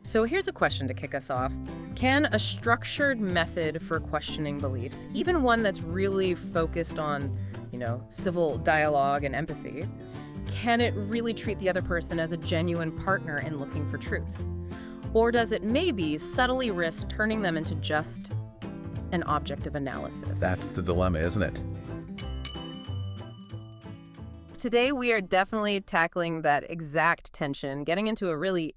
So here's a question to kick us off. Can a structured method for questioning beliefs, even one that's really focused on, civil dialogue and empathy, can it really treat the other person as a genuine partner in looking for truth? Or does it maybe subtly risk turning them into just an object of analysis? That's the dilemma, isn't it? Today, we are definitely tackling that exact tension, getting into a really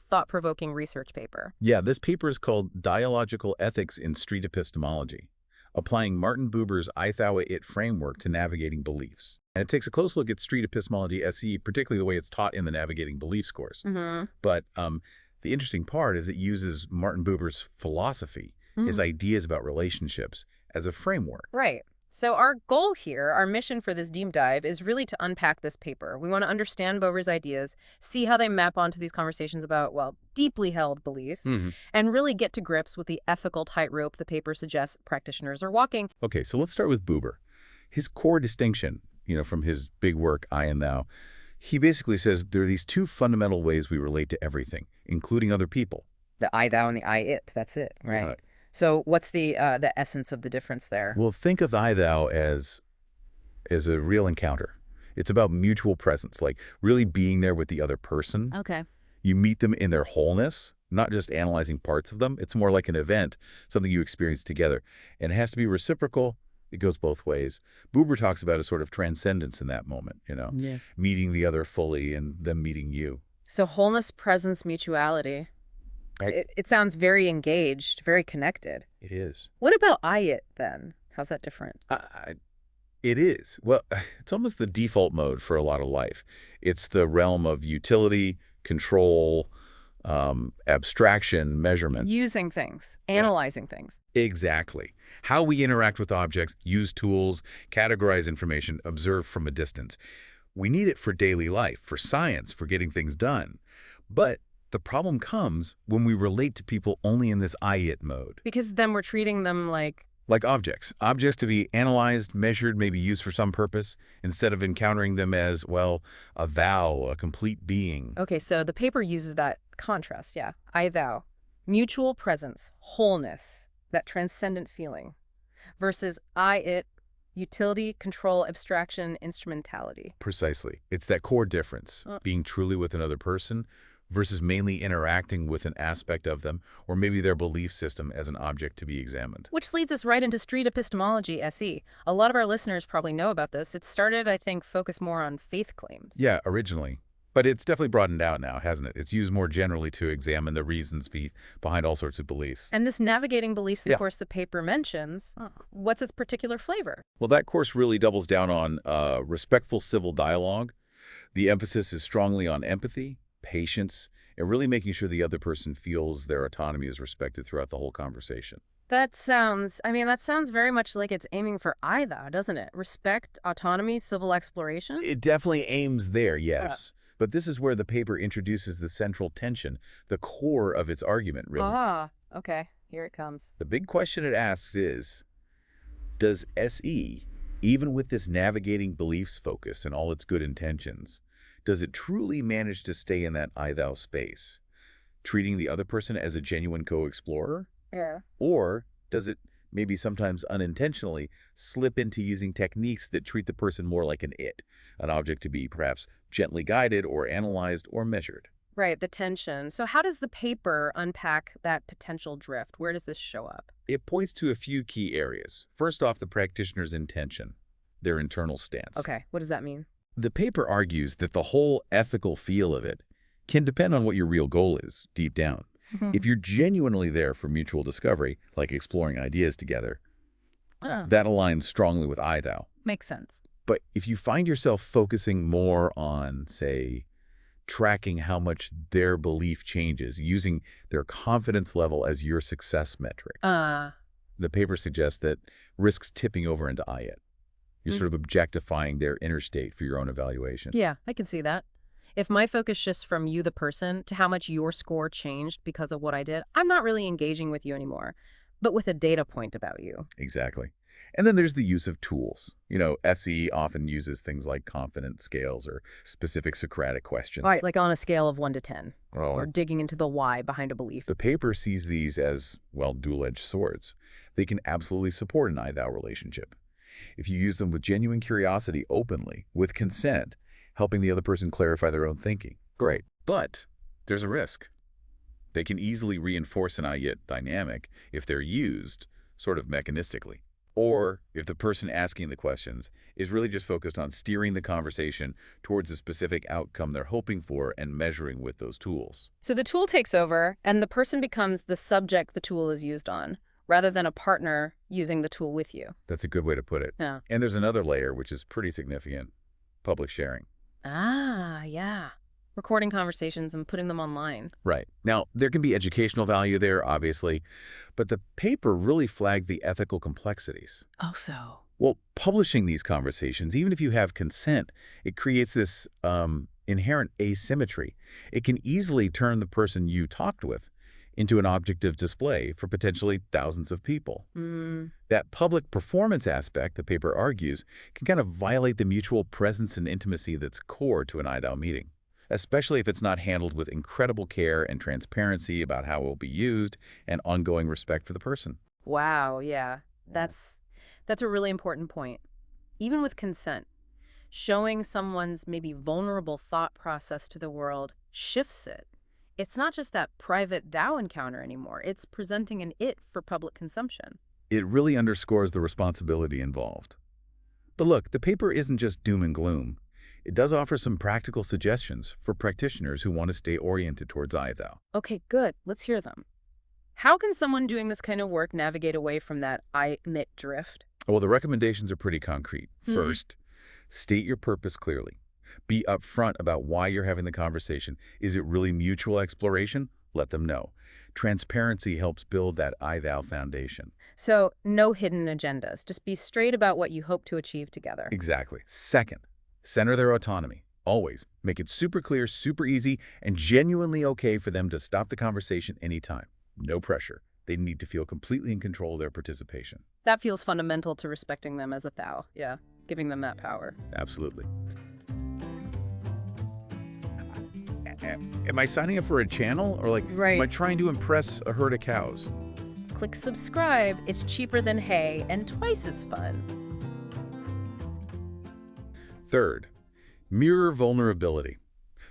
thought-provoking research paper. Yeah, this paper is called Dialogical Ethics in Street Epistemology, applying Martin Buber's I thou it framework to navigating beliefs. And it takes a close look at Street Epistemology SE, particularly the way it's taught in the Navigating Beliefs course. But the interesting part is it uses Martin Buber's philosophy, his ideas about relationships, as a framework. Right. So our goal here, our mission for this deep dive, is really to unpack this paper. We want to understand Buber's ideas, see how they map onto these conversations about, deeply held beliefs, and really get to grips with the ethical tightrope the paper suggests practitioners are walking. Okay, so let's start with Buber. His core distinction, from his big work, I and Thou, he basically says there are these two fundamental ways we relate to everything, including other people. The I, thou, and the I, it. That's it, right? So what's the essence of the difference there? Well, think of I, thou as a real encounter. It's about mutual presence, like really being there with the other person. Okay. You meet them in their wholeness, not just analyzing parts of them. It's more like an event, something you experience together. And it has to be reciprocal. It goes both ways. Buber talks about a sort of transcendence in that moment, meeting the other fully and them meeting you. So wholeness, presence, mutuality. It sounds very engaged, very connected. It is. What about I-it, then? How's that different? It is. Well, it's almost the default mode for a lot of life. It's the realm of utility, control, abstraction, measurement. Using things, analyzing things. Exactly. How we interact with objects, use tools, categorize information, observe from a distance. We need it for daily life, for science, for getting things done. But the problem comes when we relate to people only in this I-it mode. Because then we're treating them like objects. Objects to be analyzed, measured, maybe used for some purpose, instead of encountering them as, a thou, a complete being. Okay, so the paper uses that contrast, yeah. I, thou. Mutual presence, wholeness, that transcendent feeling. Versus I, it, utility, control, abstraction, instrumentality. Precisely. It's that core difference, being truly with another person versus mainly interacting with an aspect of them, or maybe their belief system as an object to be examined. Which leads us right into Street Epistemology SE. A lot of our listeners probably know about this. It started, I think, focused more on faith claims. Yeah, originally. But it's definitely broadened out now, hasn't it? It's used more generally to examine the reasons behind all sorts of beliefs. And this Navigating Beliefs, the course the paper mentions, what's its particular flavor? Well, that course really doubles down on respectful civil dialogue. The emphasis is strongly on empathy, patience, and really making sure the other person feels their autonomy is respected throughout the whole conversation. That sounds very much like it's aiming for I, thou, doesn't it? Respect, autonomy, civil exploration? It definitely aims there, yes. But this is where the paper introduces the central tension, the core of its argument, really. Okay. Here it comes. The big question it asks is, does SE, even with this navigating beliefs focus and all its good intentions, does it truly manage to stay in that I-thou space, treating the other person as a genuine co-explorer? Yeah. Or does it maybe sometimes unintentionally slip into using techniques that treat the person more like an it, an object to be perhaps gently guided or analyzed or measured? Right, the tension. So how does the paper unpack that potential drift? Where does this show up? It points to a few key areas. First off, the practitioner's intention, their internal stance. Okay, what does that mean? The paper argues that the whole ethical feel of it can depend on what your real goal is, deep down. If you're genuinely there for mutual discovery, like exploring ideas together, that aligns strongly with I, thou. Makes sense. But if you find yourself focusing more on, say, tracking how much their belief changes, using their confidence level as your success metric, the paper suggests that risks tipping over into I-it. You're sort of objectifying their inner state for your own evaluation. Yeah, I can see that. If my focus shifts from you, the person, to how much your score changed because of what I did, I'm not really engaging with you anymore, but with a data point about you. Exactly. And then there's the use of tools. SE often uses things like confidence scales or specific Socratic questions. Right, like on a scale of 1 to 10, Oh, or digging into the why behind a belief. the paper sees these as, well, dual-edged swords. They can absolutely support an I-thou relationship if you use them with genuine curiosity, openly, with consent, helping the other person clarify their own thinking. Great. But there's a risk. They can easily reinforce an I-it dynamic if they're used sort of mechanistically. Or if the person asking the questions is really just focused on steering the conversation towards a specific outcome they're hoping for and measuring with those tools. So the tool takes over, and the person becomes the subject the tool is used on, rather than a partner using the tool with you. That's a good way to put it. Yeah. And there's another layer which is pretty significant: public sharing. Ah, yeah. Recording conversations and putting them online. Right. Now, there can be educational value there, obviously, but the paper really flagged the ethical complexities. Oh, so. Well, publishing these conversations, even if you have consent, it creates this inherent asymmetry. It can easily turn the person you talked with into an object of display for potentially thousands of people. That public performance aspect, the paper argues, can kind of violate the mutual presence and intimacy that's core to an I-thou meeting, especially if it's not handled with incredible care and transparency about how it will be used and ongoing respect for the person. Wow, yeah. That's a really important point. Even with consent, showing someone's maybe vulnerable thought process to the world shifts it. It's not just that private thou encounter anymore. It's presenting an it for public consumption. It really underscores the responsibility involved. But look, the paper isn't just doom and gloom. It does offer some practical suggestions for practitioners who want to stay oriented towards I-thou. Okay, good. Let's hear them. How can someone doing this kind of work navigate away from that I-it drift? Well, the recommendations are pretty concrete. First, state your purpose clearly. Be upfront about why you're having the conversation. Is it really mutual exploration? Let them know. Transparency helps build that I-thou foundation. So, no hidden agendas. Just be straight about what you hope to achieve together. Exactly. Second, center their autonomy. Always. Make it super clear, super easy, and genuinely okay for them to stop the conversation anytime. No pressure. They need to feel completely in control of their participation. That feels fundamental to respecting them as a thou. Yeah, giving them that power. Absolutely. Am I signing up for a channel? Or am I trying to impress a herd of cows? Click subscribe. It's cheaper than hay and twice as fun. Third, mirror vulnerability.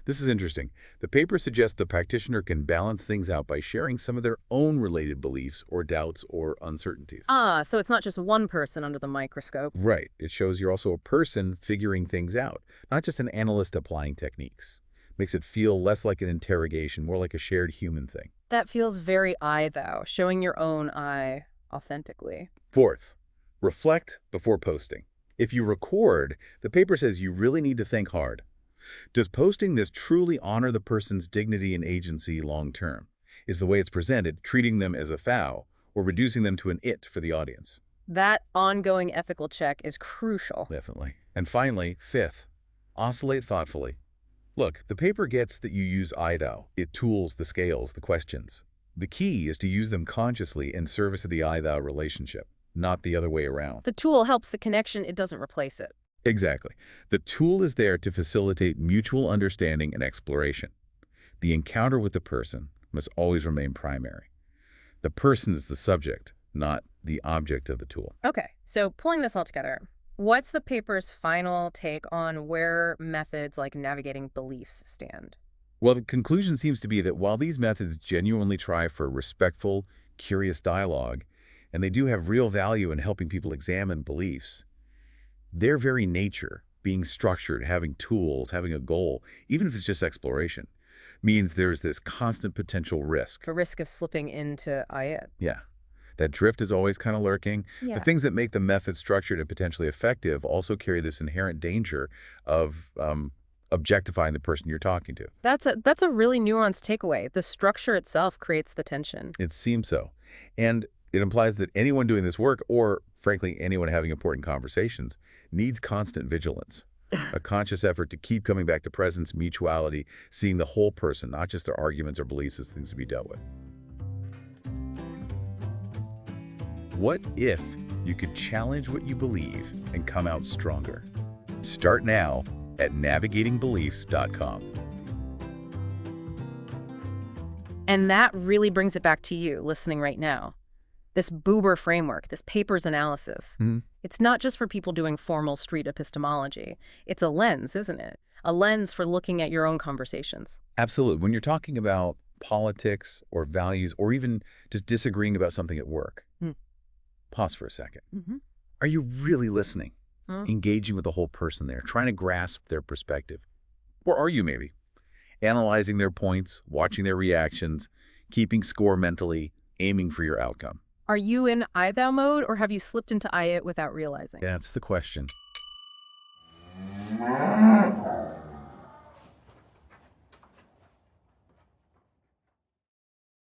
This is interesting. The paper suggests the practitioner can balance things out by sharing some of their own related beliefs or doubts or uncertainties. Ah, so it's not just one person under the microscope. Right. It shows you're also a person figuring things out, not just an analyst applying techniques. Makes it feel less like an interrogation, more like a shared human thing. That feels very I-thou, showing your own I authentically. Fourth, reflect before posting. If you record, the paper says you really need to think hard. Does posting this truly honor the person's dignity and agency long term? Is the way it's presented treating them as a thou or reducing them to an it for the audience? That ongoing ethical check is crucial. Definitely. And finally, fifth, oscillate thoughtfully. Look, the paper gets that you use I-thou. It tools the scales, the questions. The key is to use them consciously in service of the I-thou relationship, not the other way around. The tool helps the connection, it doesn't replace it. Exactly. The tool is there to facilitate mutual understanding and exploration. The encounter with the person must always remain primary. The person is the subject, not the object of the tool. Okay, so pulling this all together, what's the paper's final take on where methods like navigating beliefs stand? Well, the conclusion seems to be that while these methods genuinely try for respectful, curious dialogue, and they do have real value in helping people examine beliefs, their very nature, being structured, having tools, having a goal, even if it's just exploration, means there's this constant potential risk. The risk of slipping into I-it. Yeah. That drift is always kind of lurking. Yeah. The things that make the method structured and potentially effective also carry this inherent danger of objectifying the person you're talking to. That's a really nuanced takeaway. The structure itself creates the tension. It seems so. And it implies that anyone doing this work, or frankly, anyone having important conversations, needs constant vigilance. A conscious effort to keep coming back to presence, mutuality, seeing the whole person, not just their arguments or beliefs as things to be dealt with. What if you could challenge what you believe and come out stronger. Start now at navigatingbeliefs.com. And that really brings it back to you listening right now. This Buber framework, this paper's analysis, it's not just for people doing formal street epistemology. It's a lens, isn't it? A lens for looking at your own conversations. Absolutely. When you're talking about politics or values or even just disagreeing about something at work, pause for a second. Are you really listening? Engaging with the whole person there, trying to grasp their perspective? Or are you maybe analyzing their points, watching their reactions, keeping score mentally, aiming for your outcome? Are you in I-thou mode, or have you slipped into I-it without realizing? That's the question.